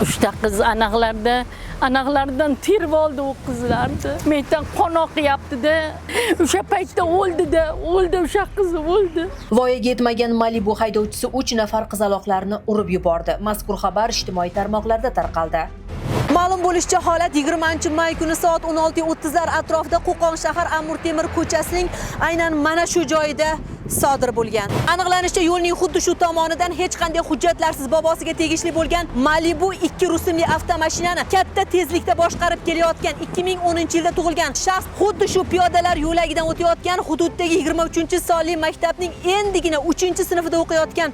Uchta qiz anaqlardan terib oldi u qizlarni. Mendan qon oqyapti-da. O'sha paytda o'ldi o'sha qiz o'ldi. Voyaga yetmagan Malibu haydovchisi 3 nafar qizaloqlarni urib yubordi. Mazkur xabar ijtimoiy tarmoqlarda tarqaldi. Ma'lum bo'lishicha, holat 20-may kuni soat 16:30 atrofida Qo'qon shahar Amir Temur ko'chasining aynan mana shu joyida sodir bo'lgan. Aniqlanishicha, yo'lning xuddi shu tomonidan hech qanday hujjatlarsiz bobosiga tegishli bo'lgan Malibu 2 rusumli avtomashinani katta tezlikda boshqarib kelayotgan 2010-yilda tug'ilgan shaxs xuddi shu piyodalar yo'lagidan o'tayotgan hududdagi 23-sonli maktabning endigina 3-sinfida o'qiyotgan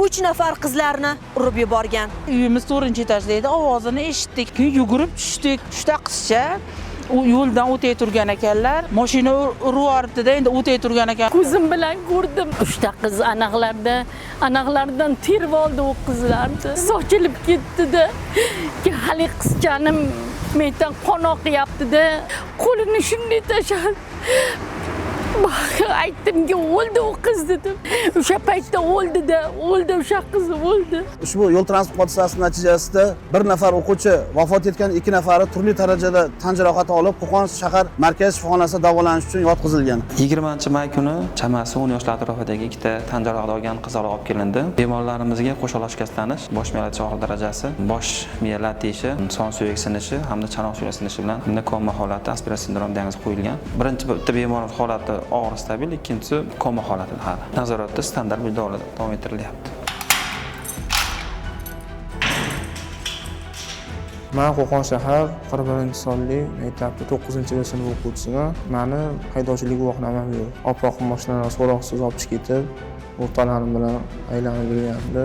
3 nafar qizlarni urib yuborgan. Uyimiz 4-etajda edi, ovozini eshitdik. Yugurib tushdik. 3ta qizcha yo'ldan o'tay turgan ekanlar. Mashina urib endi o'tay turgan ekan. Ko'zim bilan ko'rdim. 3ta qiz anaqlardan terib oldi u qizlarni. Sochilib ketdi-da. Hali qizchanim mendan qon oqyapti-da. Qo'lini shunday tashladi. Aytdimki, o'ldi u qiz dedim. O'sha paytda o'ldi o'sha qiz o'ldi. Ushbu yo'l transport hodisasi natijasida bir nafar o'quvchi vafot etgan, 2 nafari turli darajada tan jarohati olib, Qo'qon shahar markaziy shifoxonasiga davolanish uchun yotqizilgan. 20-may kuni chamasi 10 yoshlar atrofidagi 2 ta tan jarohati olgan qizaloq olib kelindi. Bemorlarimizga qo'shaloq shikastlanish, bosh miya og'ir darajasi, bosh miya latishi, son suyak sinishi hamda chanoq suyak sinishi bilan bunda koma holati, aspiratsiya sindrom diagnozi qo'yilgan. Birinchi bemor holati og'ir stabil, ikkinchisi koma holatida hali. Nazoratda standart dorilar davom ettirilyapti. Men Qo'qon shahar 41-sonli maktabda 9-sinf o'quvchisiman. Meni haydovchilik guvohnomam yo'q. Oppoq mashinani so'roqsiz olib chiqib ketib, o'rtalarim bilan aylanib yurganda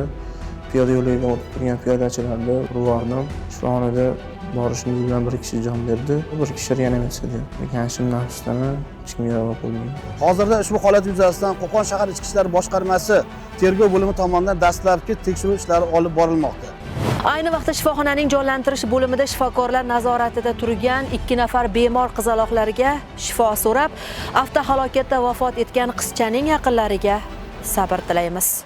piyoda yo'lga o'tib turgan piyodachilarni urib, shifoxonada borishimiz bilan bir kishi jon berdi, bir kishi reanimatsiyada. Ganshim nafsdami hech kim yaralab bo'lmagan. Hozirda ushbu holat yuzasidan Qo'qon shahar ichki ishlar boshqarmasi tergov bo'limi tomonidan dastlabki tekshiruv ishlari olib borilmoqda. Ayni vaqtda shifoxonaning jonlantirish bo'limida shifokorlar nazoratida turgan 2 nafar bemor qizaloqlarga shifo so'rab, avtohalokatda vafot etgan qizchaning yaqinlariga sabr tilaymiz.